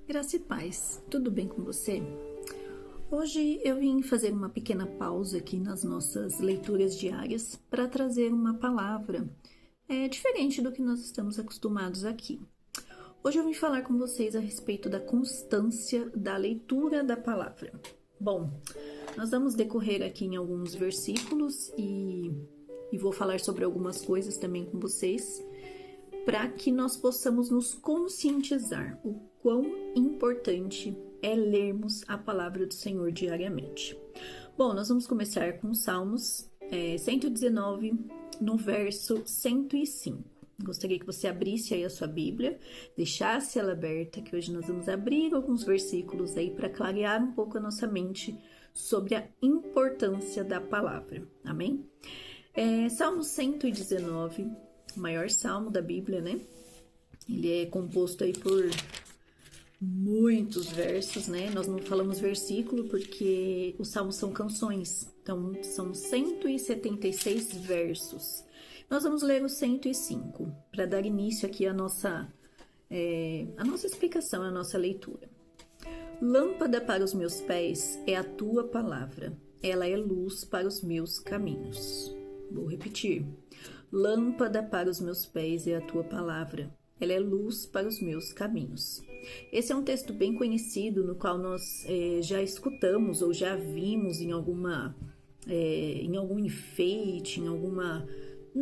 Graça e paz, tudo bem com você? Hoje eu vim fazer uma pequena pausa aqui nas nossas leituras diárias para trazer uma palavra diferente do que nós estamos acostumados aqui. Hoje eu vim falar com vocês a respeito da constância da leitura da palavra. Bom, nós vamos decorrer aqui em alguns versículos e vou falar sobre algumas coisas também com vocês, para que nós possamos nos conscientizar o quão importante é lermos a palavra do Senhor diariamente. Bom, nós vamos começar com Salmos 119, no verso 105. Gostaria que você abrisse aí a sua Bíblia, deixasse ela aberta, que hoje nós vamos abrir alguns versículos aí para clarear um pouco a nossa mente sobre a importância da palavra. Amém? Salmo 119, o maior salmo da Bíblia, né? Ele é composto aí por muitos versos, né? Nós não falamos versículo porque os salmos são canções, então são 176 versos. Nós vamos ler o 105 para dar início aqui à nossa explicação, à nossa leitura. Lâmpada para os meus pés é a tua palavra, ela é luz para os meus caminhos. Vou repetir. Lâmpada para os meus pés é a tua palavra, ela é luz para os meus caminhos. Esse é um texto bem conhecido, no qual nós já escutamos ou já vimos em algum enfeite,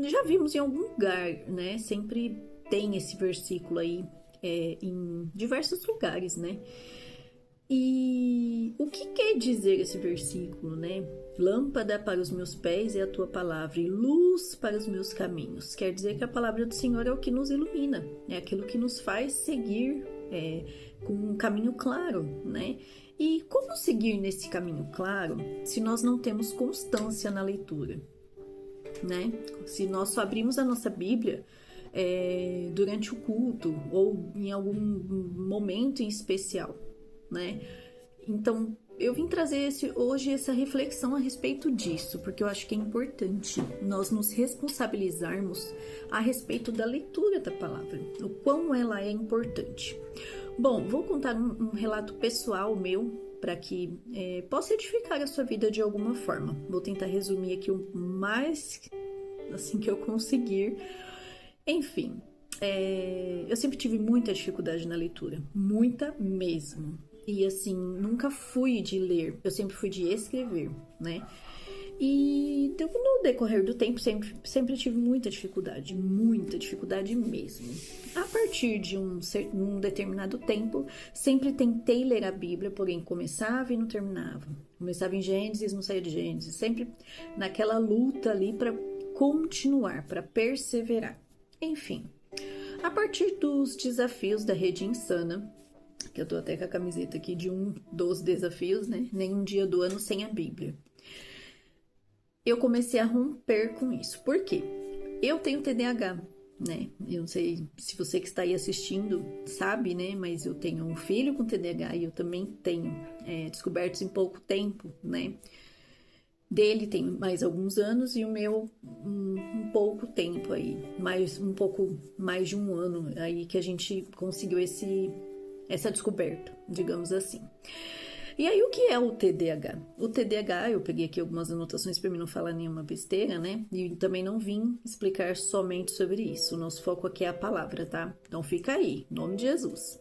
já vimos em algum lugar, né? Sempre tem esse versículo aí em diversos lugares, né? E o que quer dizer esse versículo, né? Lâmpada para os meus pés é a tua palavra e luz para os meus caminhos. Quer dizer que a palavra do Senhor é o que nos ilumina, é aquilo que nos faz seguir com um caminho claro, né? E como seguir nesse caminho claro se nós não temos constância na leitura, né? Se nós só abrimos a nossa Bíblia durante o culto ou em algum momento em especial, né? Então, eu vim trazer hoje essa reflexão a respeito disso, porque eu acho que é importante nós nos responsabilizarmos a respeito da leitura da palavra, o quão ela é importante. Bom, vou contar um relato pessoal meu para que possa edificar a sua vida de alguma forma. Vou tentar resumir aqui o mais assim que eu conseguir. Enfim, eu sempre tive muita dificuldade na leitura, muita mesmo. E assim, nunca fui de ler, eu sempre fui de escrever, né? E no decorrer do tempo, sempre tive muita dificuldade mesmo. A partir de um determinado tempo, sempre tentei ler a Bíblia, porém começava e não terminava. Começava em Gênesis, não saía de Gênesis, sempre naquela luta ali para continuar, para perseverar. Enfim, a partir dos desafios da Rede Insana, que eu tô até com a camiseta aqui de um dos desafios, né? Nenhum dia do ano sem a Bíblia. Eu comecei a romper com isso. Por quê? Eu tenho TDAH, né? Eu não sei se você que está aí assistindo sabe, né? Mas eu tenho um filho com TDAH e eu também tenho descobertos em pouco tempo, né? Dele tem mais alguns anos e o meu um pouco tempo aí, um pouco mais de um ano aí que a gente conseguiu essa descoberta, digamos assim. E aí, o que é o TDAH? O TDAH, eu peguei aqui algumas anotações para mim não falar nenhuma besteira, né? E também não vim explicar somente sobre isso. O nosso foco aqui é a palavra, tá? Então fica aí, em nome de Jesus.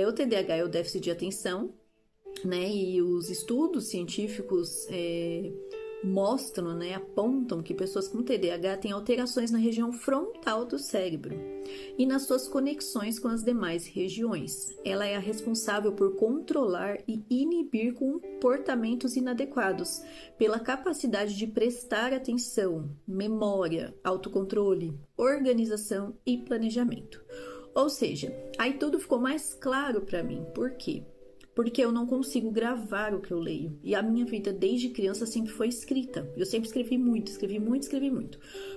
O TDAH é o déficit de atenção, né? E os estudos científicos mostram, né, apontam que pessoas com TDAH têm alterações na região frontal do cérebro e nas suas conexões com as demais regiões. Ela é a responsável por controlar e inibir comportamentos inadequados, pela capacidade de prestar atenção, memória, autocontrole, organização e planejamento. Ou seja, aí tudo ficou mais claro para mim. Por quê? Porque eu não consigo gravar o que eu leio. E a minha vida desde criança sempre foi escrita. Eu sempre escrevi muito.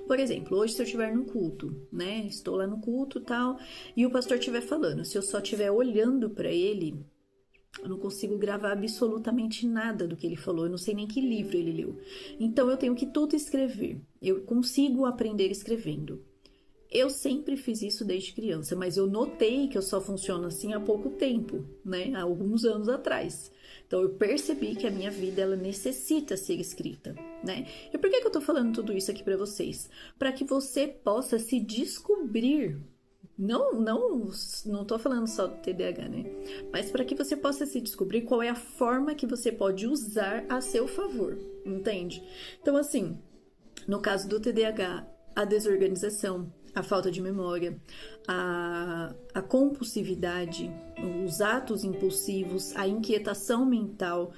Por exemplo, hoje se eu estiver no culto, né? Estou lá no culto e tal, e o pastor estiver falando. Se eu só estiver olhando para ele, eu não consigo gravar absolutamente nada do que ele falou. Eu não sei nem que livro ele leu. Então eu tenho que tudo escrever. Eu consigo aprender escrevendo. Eu sempre fiz isso desde criança, mas eu notei que eu só funciono assim há pouco tempo, né? Há alguns anos atrás. Então eu percebi que a minha vida ela necessita ser escrita, né? E por que eu tô falando tudo isso aqui para vocês? Para que você possa se descobrir. Não tô falando só do TDAH, né? Mas para que você possa se descobrir qual é a forma que você pode usar a seu favor, entende? Então assim, no caso do TDAH, a desorganização, a falta de memória, a compulsividade, os atos impulsivos, a inquietação mental,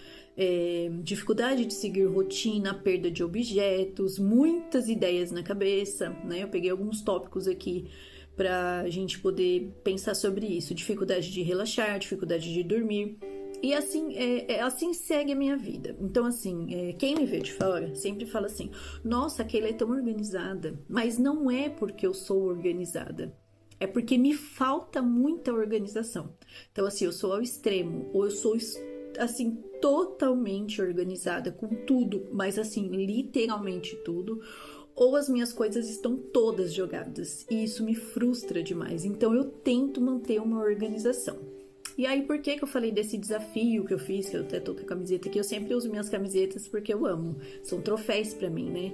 dificuldade de seguir rotina, perda de objetos, muitas ideias na cabeça, né? Eu peguei alguns tópicos aqui para a gente poder pensar sobre isso. Dificuldade de relaxar, dificuldade de dormir. E assim, assim segue a minha vida. Então, assim, quem me vê de fora sempre fala assim: nossa, a Keila é tão organizada. Mas não é porque eu sou organizada. É porque me falta muita organização. Então, assim, eu sou ao extremo. Ou eu sou, assim, totalmente organizada com tudo. Mas, assim, literalmente tudo. Ou as minhas coisas estão todas jogadas. E isso me frustra demais. Então, eu tento manter uma organização. E aí, por que eu falei desse desafio que eu fiz, que eu até tô com a camiseta aqui? Eu sempre uso minhas camisetas porque eu amo. São troféus pra mim, né?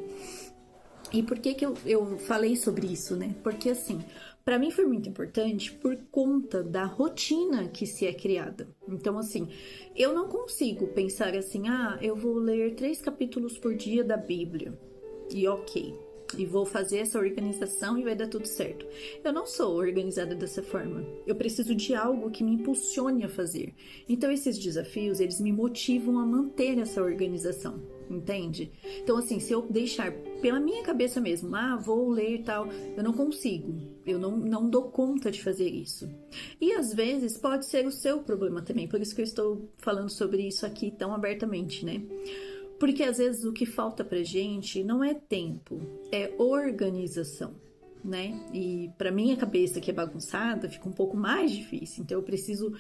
E por que eu falei sobre isso, né? Porque, assim, pra mim foi muito importante por conta da rotina que se é criada. Então, assim, eu não consigo pensar assim, eu vou ler 3 capítulos por dia da Bíblia. E ok, e vou fazer essa organização e vai dar tudo certo. Eu não sou organizada dessa forma. Eu preciso de algo que me impulsione a fazer. Então esses desafios, eles me motivam a manter essa organização, entende? Então assim, se eu deixar pela minha cabeça mesmo, vou ler e tal, eu não consigo. Eu não dou conta de fazer isso. E às vezes pode ser o seu problema também, por isso que eu estou falando sobre isso aqui tão abertamente, né? Porque às vezes o que falta pra gente não é tempo, é organização, né? E pra minha cabeça que é bagunçada, fica um pouco mais difícil. Então eu preciso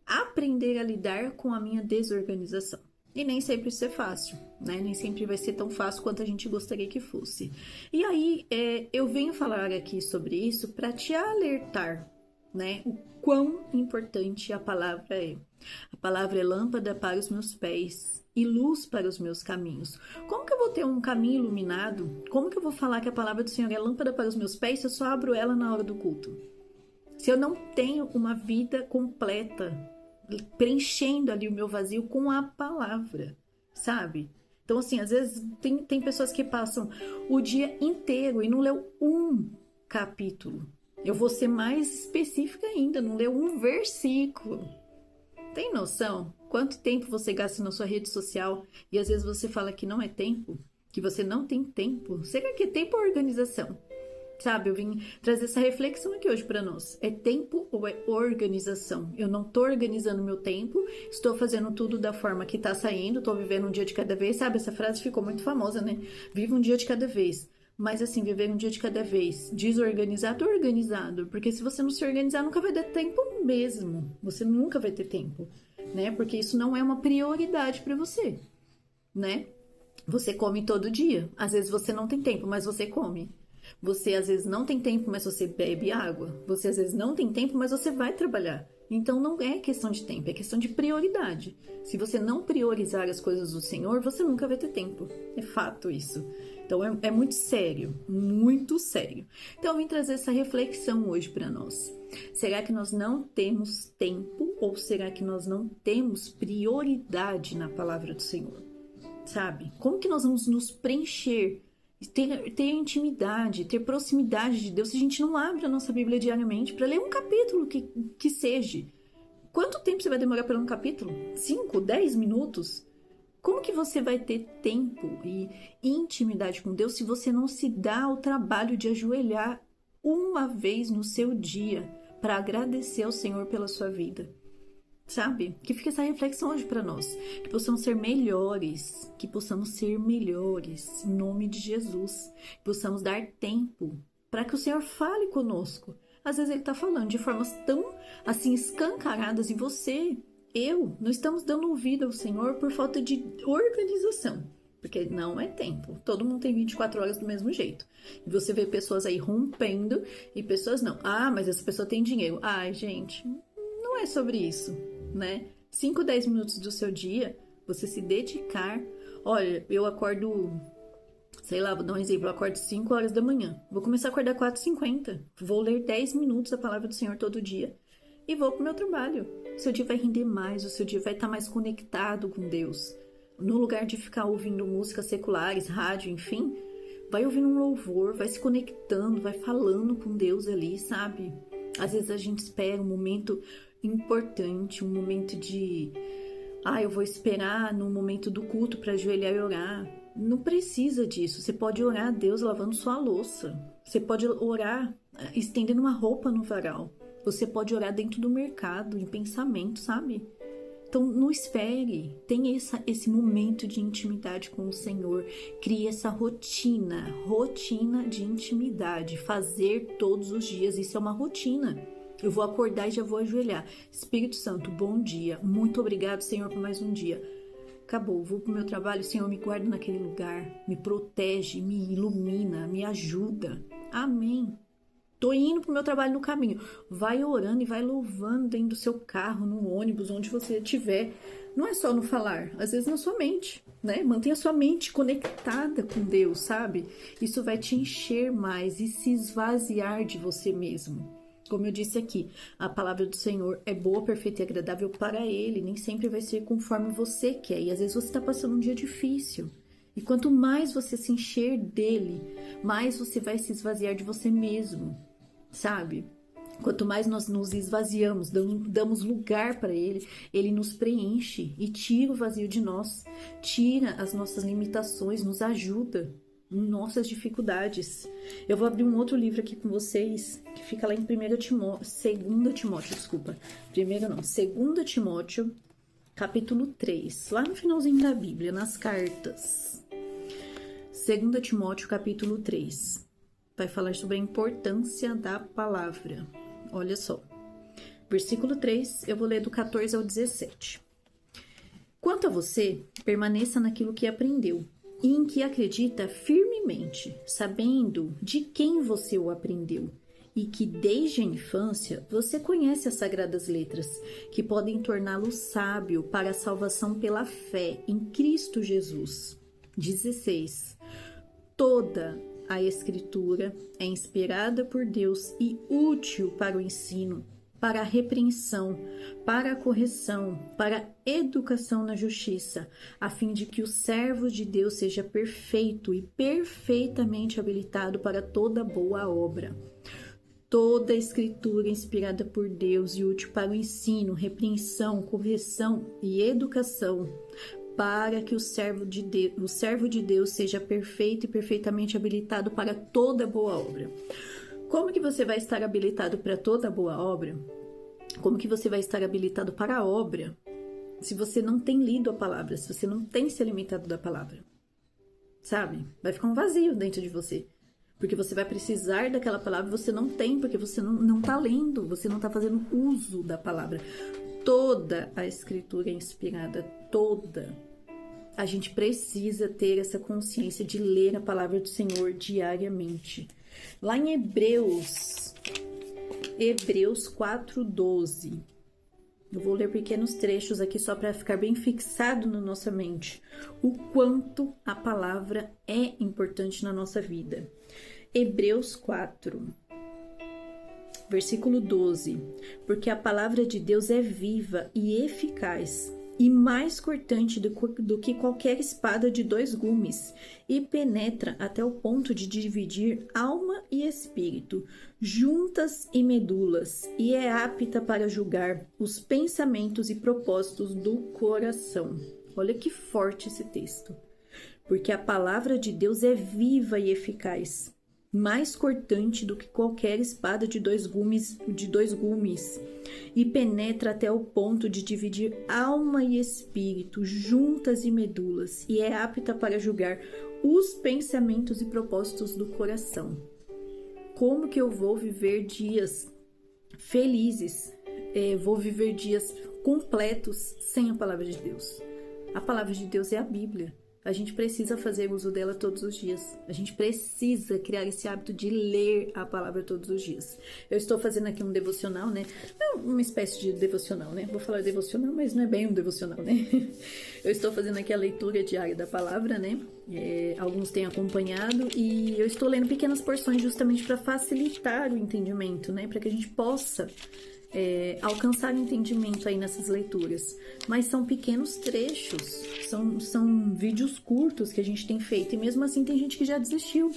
aprender a lidar com a minha desorganização. E nem sempre isso é fácil, né? Nem sempre vai ser tão fácil quanto a gente gostaria que fosse. E aí eu venho falar aqui sobre isso para te alertar, né? O quão importante a palavra é. A palavra é lâmpada para os meus pés e luz para os meus caminhos. Como que eu vou ter um caminho iluminado? Como que eu vou falar que a palavra do Senhor é lâmpada para os meus pés se eu só abro ela na hora do culto? Se eu não tenho uma vida completa, preenchendo ali o meu vazio com a palavra, sabe? Então, assim, às vezes tem pessoas que passam o dia inteiro e não leu um capítulo. Eu vou ser mais específica ainda, não leu um versículo. Tem noção quanto tempo você gasta na sua rede social e às vezes você fala que não é tempo, que você não tem tempo? Será que é tempo ou organização? Sabe, eu vim trazer essa reflexão aqui hoje para nós. É tempo ou é organização? Eu não tô organizando meu tempo, estou fazendo tudo da forma que tá saindo, tô vivendo um dia de cada vez, sabe? Essa frase ficou muito famosa, né? Viva um dia de cada vez. Mas assim, viver um dia de cada vez, desorganizado ou organizado, porque se você não se organizar, nunca vai ter tempo mesmo. Você nunca vai ter tempo, né? Porque isso não é uma prioridade para você, né? Você come todo dia. Às vezes você não tem tempo, mas você come. Você às vezes não tem tempo, mas você bebe água. Você às vezes não tem tempo, mas você vai trabalhar. Então não é questão de tempo, é questão de prioridade. Se você não priorizar as coisas do Senhor, você nunca vai ter tempo. É fato isso. Então é muito sério, muito sério. Então eu vim trazer essa reflexão hoje para nós. Será que nós não temos tempo ou será que nós não temos prioridade na palavra do Senhor? Sabe? Como que nós vamos nos preencher? Ter intimidade, ter proximidade de Deus se a gente não abre a nossa Bíblia diariamente para ler um capítulo que seja. Quanto tempo você vai demorar para ler um capítulo? 5, 10 minutos? Como que você vai ter tempo e intimidade com Deus se você não se dá o trabalho de ajoelhar uma vez no seu dia para agradecer ao Senhor pela sua vida? Sabe? Que fique essa reflexão hoje para nós. Que possamos ser melhores. Que possamos ser melhores. Em nome de Jesus. Que possamos dar tempo para que o Senhor fale conosco. Às vezes Ele está falando de formas tão, assim, escancaradas. E não estamos dando ouvido ao Senhor por falta de organização. Porque não é tempo. Todo mundo tem 24 horas do mesmo jeito. E você vê pessoas aí rompendo e pessoas não. Ah, mas essa pessoa tem dinheiro. Ai, gente, não é sobre isso, né? 5, 10 minutos do seu dia, você se dedicar. Olha, eu acordo, sei lá, vou dar um exemplo. Eu acordo 5 horas da manhã. Vou começar a acordar 4h50. Vou ler 10 minutos a palavra do Senhor todo dia. E vou pro meu trabalho. O seu dia vai render mais, o seu dia vai estar mais conectado com Deus. No lugar de ficar ouvindo músicas seculares, rádio, enfim, vai ouvindo um louvor, vai se conectando, vai falando com Deus ali, sabe? Às vezes a gente espera um momento importante, um momento de... eu vou esperar no momento do culto para ajoelhar e orar. Não precisa disso. Você pode orar a Deus lavando sua louça. Você pode orar estendendo uma roupa no varal. Você pode orar dentro do mercado, em pensamento, sabe? Então, não espere. Tenha esse momento de intimidade com o Senhor. Crie essa rotina de intimidade. Fazer todos os dias. Isso é uma rotina. Eu vou acordar e já vou ajoelhar. Espírito Santo, bom dia. Muito obrigado, Senhor, por mais um dia. Acabou, vou pro meu trabalho. Senhor, me guarda naquele lugar. Me protege, me ilumina, me ajuda. Amém. Tô indo pro meu trabalho no caminho. Vai orando e vai louvando dentro do seu carro, no ônibus, onde você estiver. Não é só no falar, às vezes na sua mente, né? Mantenha sua mente conectada com Deus, sabe? Isso vai te encher mais e se esvaziar de você mesmo. Como eu disse aqui, a palavra do Senhor é boa, perfeita e agradável para Ele. Nem sempre vai ser conforme você quer. E às vezes você está passando um dia difícil. E quanto mais você se encher dele, mais você vai se esvaziar de você mesmo, sabe? Quanto mais nós nos esvaziamos, damos lugar para ele, ele nos preenche e tira o vazio de nós, tira as nossas limitações, nos ajuda em nossas dificuldades. Eu vou abrir um outro livro aqui com vocês, que fica lá em 2 Timóteo, capítulo 3, lá no finalzinho da Bíblia, nas cartas. 2 Timóteo, capítulo 3, vai falar sobre a importância da palavra. Olha só, versículo 3, eu vou ler do 14 ao 17. Quanto a você, permaneça naquilo que aprendeu e em que acredita firmemente, sabendo de quem você o aprendeu e que desde a infância você conhece as sagradas letras, que podem torná-lo sábio para a salvação pela fé em Cristo Jesus. 16. Toda a Escritura é inspirada por Deus e útil para o ensino, para a repreensão, para a correção, para a educação na justiça, a fim de que o servo de Deus seja perfeito e perfeitamente habilitado para toda boa obra. Toda a Escritura é inspirada por Deus e útil para o ensino, repreensão, correção e educação, para que o servo de Deus seja perfeito e perfeitamente habilitado para toda boa obra. Como que você vai estar habilitado para toda boa obra? Como que você vai estar habilitado para a obra se você não tem lido a palavra, se você não tem se alimentado da palavra? Sabe? Vai ficar um vazio dentro de você. Porque você vai precisar daquela palavra e você não tem, porque você não está lendo, você não está fazendo uso da palavra. Toda a Escritura é inspirada, toda. A gente precisa ter essa consciência de ler a palavra do Senhor diariamente. Lá em Hebreus 4:12. Eu vou ler pequenos trechos aqui só para ficar bem fixado na nossa mente o quanto a palavra é importante na nossa vida. Hebreus 4, versículo 12. Porque a palavra de Deus é viva e eficaz e mais cortante do que qualquer espada de 2 gumes, e penetra até o ponto de dividir alma e espírito, juntas e medulas, e é apta para julgar os pensamentos e propósitos do coração. Olha que forte esse texto. Porque a palavra de Deus é viva e eficaz, mais cortante do que qualquer espada de 2 gumes, e penetra até o ponto de dividir alma e espírito, juntas e medulas, e é apta para julgar os pensamentos e propósitos do coração. Como que eu vou viver dias felizes? Vou viver dias completos sem a palavra de Deus. A palavra de Deus é a Bíblia. a gente precisa fazer uso dela todos os dias. A gente precisa criar esse hábito de ler a palavra todos os dias. Eu estou fazendo aqui um devocional, né? Não, uma espécie de devocional, né? Vou falar devocional, mas não é bem um devocional, né? Eu estou fazendo aqui a leitura diária da palavra, né? Alguns têm acompanhado e eu estou lendo pequenas porções justamente para facilitar o entendimento, né? Para que a gente possa alcançar entendimento aí nessas leituras. Mas são pequenos trechos, são vídeos curtos que a gente tem feito. E mesmo assim tem gente que já desistiu.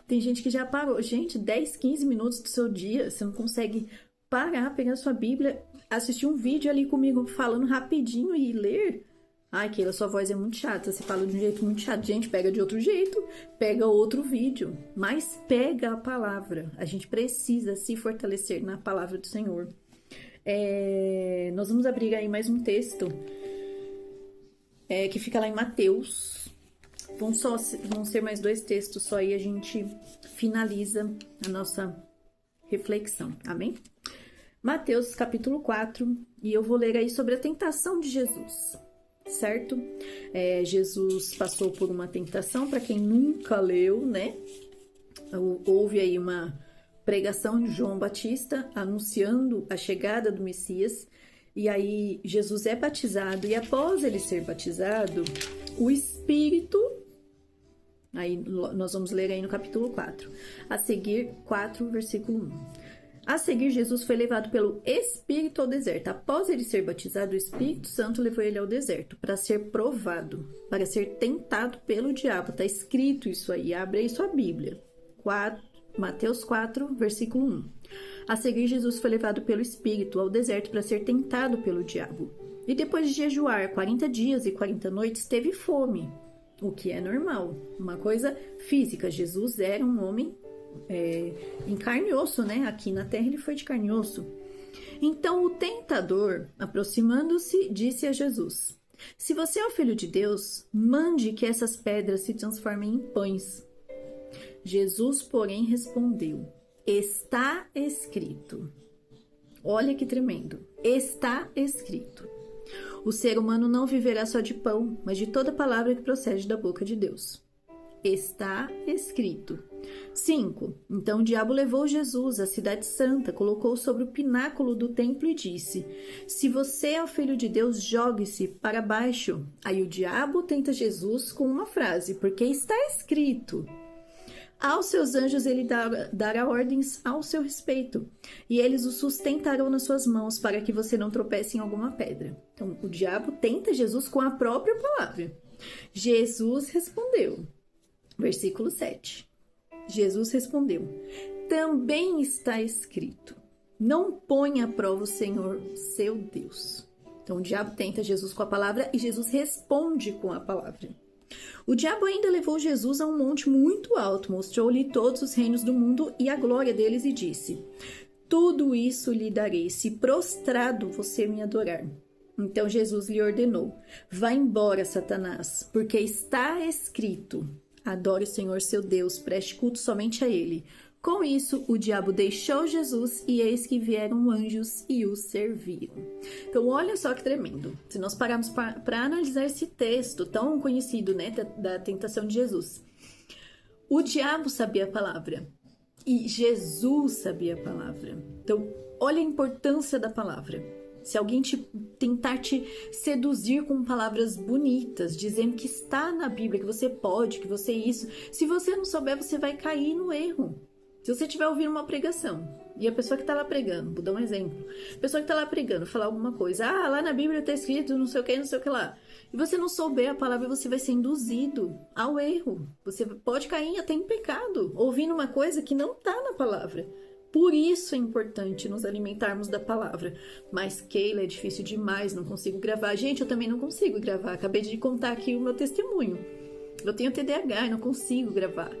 Tem gente que já parou. Gente, 10, 15 minutos do seu dia, você não consegue parar, pegar sua Bíblia, assistir um vídeo ali comigo falando rapidinho e ler? Ai, Keila, sua voz é muito chata, você fala de um jeito muito chato. Gente, pega de outro jeito, pega outro vídeo, mas pega a palavra. A gente precisa se fortalecer na palavra do Senhor. Nós vamos abrir aí mais um texto que fica lá em Mateus. Vão ser mais 2 textos só e a gente finaliza a nossa reflexão, amém? Mateus capítulo 4, e eu vou ler aí sobre a tentação de Jesus. Certo? Jesus passou por uma tentação, para quem nunca leu, né? Houve aí uma pregação de João Batista anunciando a chegada do Messias, e aí Jesus é batizado, e após ele ser batizado, o Espírito, aí nós vamos ler aí no capítulo 4, a seguir 4, versículo 1. A seguir, Jesus foi levado pelo Espírito ao deserto. Após ele ser batizado, o Espírito Santo levou ele ao deserto para ser provado, para ser tentado pelo diabo. Está escrito isso aí, abre aí sua Bíblia. Mateus 4, versículo 1. A seguir, Jesus foi levado pelo Espírito ao deserto para ser tentado pelo diabo. E depois de jejuar 40 dias e 40 noites, teve fome, o que é normal, uma coisa física. Jesus era um homem em carne e osso, né? Aqui na terra ele foi de carne e osso. Então o tentador, aproximando-se, disse a Jesus: se você é o Filho de Deus, mande que essas pedras se transformem em pães. Jesus, porém, respondeu: está escrito. Olha que tremendo. Está escrito: o ser humano não viverá só de pão, mas de toda palavra que procede da boca de Deus. Está escrito. 5. Então o diabo levou Jesus à cidade santa, colocou sobre o pináculo do templo e disse: se você é o Filho de Deus, jogue-se para baixo. Aí o diabo tenta Jesus com uma frase, porque está escrito: aos seus anjos ele dará ordens ao seu respeito, e eles o sustentarão nas suas mãos, para que você não tropece em alguma pedra. Então o diabo tenta Jesus com a própria palavra. Jesus respondeu. Versículo 7. Jesus respondeu: também está escrito: não ponha à prova o Senhor, seu Deus. Então o diabo tenta Jesus com a palavra e Jesus responde com a palavra. O diabo ainda levou Jesus a um monte muito alto, mostrou-lhe todos os reinos do mundo e a glória deles e disse: tudo isso lhe darei, se prostrado você me adorar. Então Jesus lhe ordenou: vá embora, Satanás, porque está escrito: adore o Senhor seu Deus, preste culto somente a ele. Com isso, o diabo deixou Jesus e eis que vieram anjos e o serviram. Então, olha só que tremendo. Se nós pararmos para analisar esse texto tão conhecido, né, da tentação de Jesus. O diabo sabia a palavra e Jesus sabia a palavra. Então, olha a importância da palavra. Se alguém tentar te seduzir com palavras bonitas, dizendo que está na Bíblia, que você pode, que você é isso, se você não souber, você vai cair no erro. Se você estiver ouvindo uma pregação e a pessoa que está lá pregando, vou dar um exemplo, a pessoa que está lá pregando falar alguma coisa, lá na Bíblia está escrito não sei o que lá, e você não souber a palavra, você vai ser induzido ao erro. Você pode cair até em pecado, ouvindo uma coisa que não está na palavra. Por isso é importante nos alimentarmos da palavra. Mas, Keila, é difícil demais, não consigo gravar. Gente, eu também não consigo gravar. Acabei de contar aqui o meu testemunho. Eu tenho TDAH e não consigo gravar.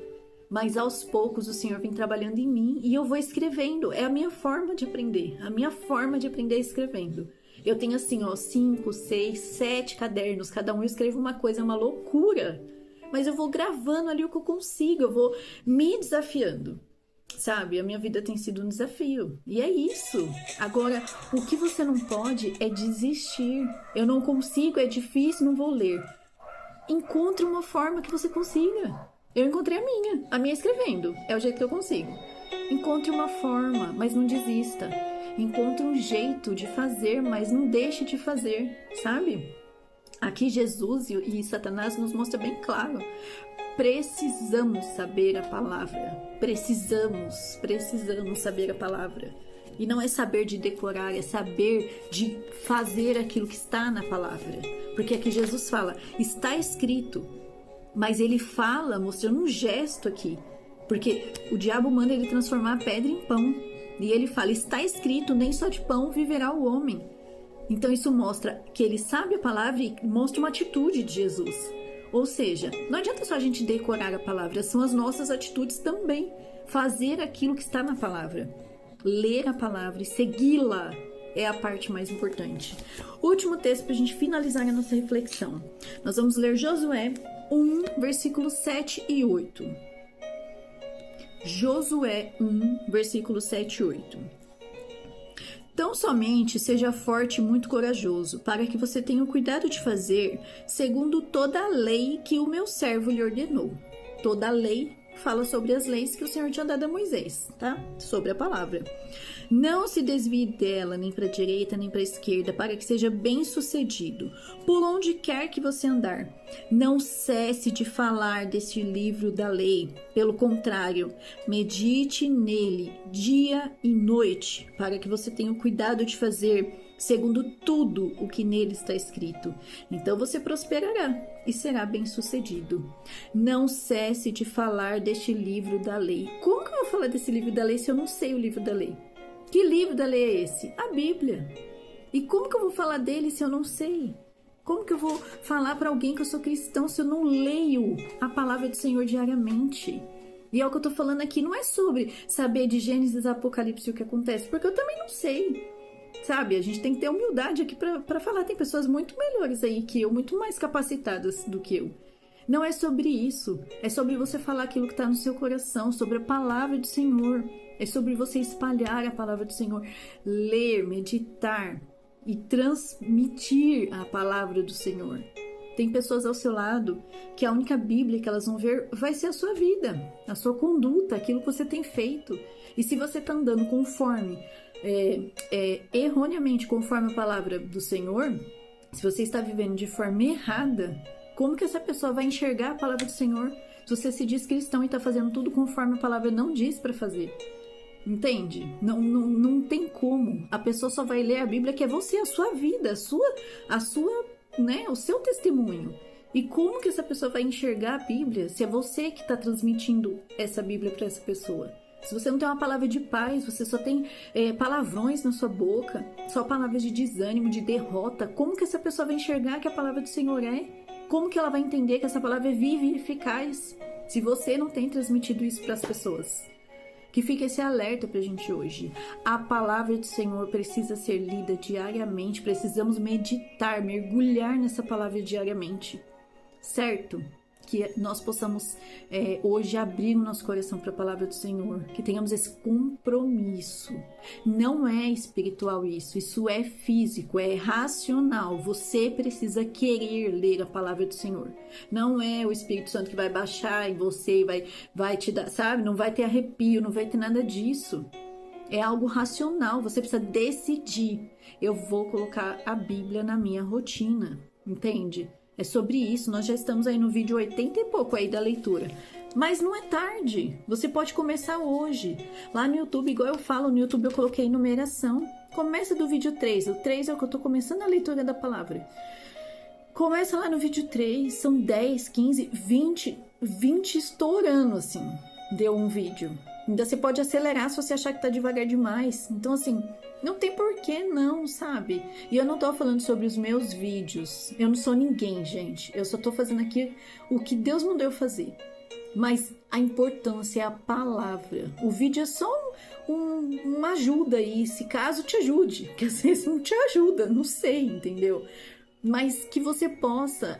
Mas aos poucos o Senhor vem trabalhando em mim e eu vou escrevendo. É a minha forma de aprender. A minha forma de aprender é escrevendo. Eu tenho assim, 5, 6, 7 cadernos. Cada um eu escrevo uma coisa, é uma loucura. Mas eu vou gravando ali o que eu consigo. Eu vou me desafiando. Sabe, a minha vida tem sido um desafio. E é isso. Agora, o que você não pode é desistir. Eu não consigo, é difícil, não vou ler. encontre uma forma que você consiga. Eu encontrei a minha escrevendo, é o jeito que eu consigo. Encontre uma forma, mas não desista. Encontre um jeito de fazer, mas não deixe de fazer, sabe? Aqui Jesus e Satanás nos mostra bem claro. Precisamos saber a palavra. Precisamos saber a palavra. E não é saber de decorar, é saber de fazer aquilo que está na palavra. Porque aqui Jesus fala, está escrito. Mas ele fala mostrando um gesto aqui. Porque o diabo manda ele transformar a pedra em pão. E ele fala, está escrito, nem só de pão viverá o homem. Então isso mostra que ele sabe a palavra e mostra uma atitude de Jesus. Ou seja, não adianta só a gente decorar a palavra, são as nossas atitudes também. Fazer aquilo que está na palavra. Ler a palavra e segui-la é a parte mais importante. Último texto para a gente finalizar a nossa reflexão. Nós vamos ler Josué 1, versículos 7 e 8. Josué 1, versículos 7 e 8. Tão somente seja forte e muito corajoso, para que você tenha o cuidado de fazer segundo toda a lei que o meu servo lhe ordenou. Toda a lei fala sobre as leis que o Senhor tinha dado a Moisés, tá? Sobre a palavra. Não se desvie dela, nem para a direita, nem para a esquerda, para que seja bem sucedido, por onde quer que você andar. Não cesse de falar deste livro da lei. Pelo contrário, medite nele dia e noite, para que você tenha o cuidado de fazer segundo tudo o que nele está escrito. Então você prosperará e será bem-sucedido. Não cesse de falar deste livro da lei. Como que eu vou falar desse livro da lei se eu não sei o livro da lei? Que livro da lei é esse? A Bíblia. E como que eu vou falar dele se eu não sei? Como que eu vou falar para alguém que eu sou cristão se eu não leio a palavra do Senhor diariamente? E é o que eu tô falando aqui, não é sobre saber de Gênesis, Apocalipse e o que acontece, porque eu também não sei. Sabe, a gente tem que ter humildade aqui para falar. Tem pessoas muito melhores aí que eu, muito mais capacitadas do que eu. Não é sobre isso. É sobre você falar aquilo que está no seu coração, sobre a palavra do Senhor. É sobre você espalhar a palavra do Senhor. Ler, meditar e transmitir a palavra do Senhor. Tem pessoas ao seu lado que a única Bíblia que elas vão ver vai ser a sua vida, a sua conduta, aquilo que você tem feito. E se você está andando conforme... erroneamente conforme a palavra do Senhor, se você está vivendo de forma errada, como que essa pessoa vai enxergar a palavra do Senhor se você se diz cristão e está fazendo tudo conforme a palavra não diz para fazer? Entende? Não tem como. A pessoa só vai ler a Bíblia que é você, a sua vida, a sua, né, o seu testemunho. E como que essa pessoa vai enxergar a Bíblia se é você que está transmitindo essa Bíblia para essa pessoa? Se você não tem uma palavra de paz, você só tem palavrões na sua boca, só palavras de desânimo, de derrota, como que essa pessoa vai enxergar que a palavra do Senhor é? Como que ela vai entender que essa palavra é viva e eficaz? Se você não tem transmitido isso para as pessoas. Que fique esse alerta pra gente hoje. A palavra do Senhor precisa ser lida diariamente, precisamos meditar, mergulhar nessa palavra diariamente, certo? Que nós possamos hoje abrir o nosso coração para a palavra do Senhor, que tenhamos esse compromisso. Não é espiritual isso é físico, é racional. Você precisa querer ler a palavra do Senhor. Não é o Espírito Santo que vai baixar em você e vai te dar, sabe? Não vai ter arrepio, não vai ter nada disso. É algo racional, você precisa decidir. Eu vou colocar a Bíblia na minha rotina, entende? É sobre isso, nós já estamos aí no vídeo 80 e pouco aí da leitura. Mas não é tarde, você pode começar hoje. Lá no YouTube, igual eu falo, no YouTube eu coloquei numeração. Começa do vídeo 3, o 3 é o que eu tô começando a leitura da palavra. Começa lá no vídeo 3, são 10, 15, 20 estourando assim, deu um vídeo. Ainda você pode acelerar se você achar que tá devagar demais. Então assim, não tem porquê não, sabe? E eu não tô falando sobre os meus vídeos. Eu não sou ninguém, gente. Eu só tô fazendo aqui o que Deus mandou eu fazer. Mas a importância é a palavra. O vídeo é só uma ajuda aí, se caso te ajude. Que às vezes não te ajuda, não sei, entendeu? Mas que você possa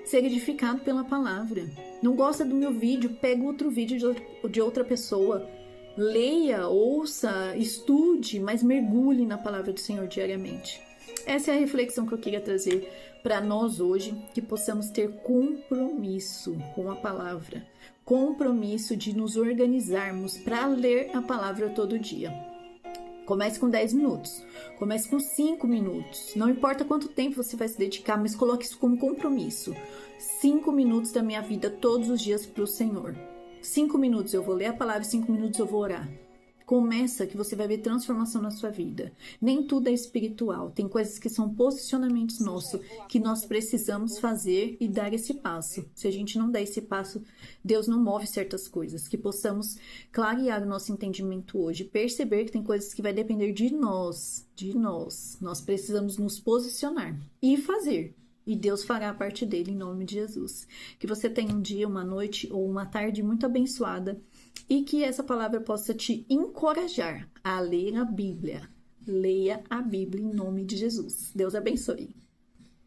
ser edificado pela palavra. Não gosta do meu vídeo? Pega outro vídeo de outra pessoa. Leia, ouça, estude, mas mergulhe na palavra do Senhor diariamente. Essa é a reflexão que eu queria trazer para nós hoje, que possamos ter compromisso com a palavra, compromisso de nos organizarmos para ler a palavra todo dia. Comece com 10 minutos, comece com 5 minutos, não importa quanto tempo você vai se dedicar, mas coloque isso como compromisso. 5 minutos da minha vida todos os dias para o Senhor. 5 minutos eu vou ler a palavra, 5 minutos eu vou orar. Começa que você vai ver transformação na sua vida. Nem tudo é espiritual. Tem coisas que são posicionamentos nossos, que nós precisamos fazer e dar esse passo. Se a gente não der esse passo, Deus não move certas coisas. Que possamos clarear o nosso entendimento hoje. Perceber que tem coisas que vai depender de nós. De nós. Nós precisamos nos posicionar e fazer. E Deus fará a parte dele em nome de Jesus. Que você tenha um dia, uma noite ou uma tarde muito abençoada e que essa palavra possa te encorajar a ler a Bíblia. Leia a Bíblia em nome de Jesus. Deus abençoe.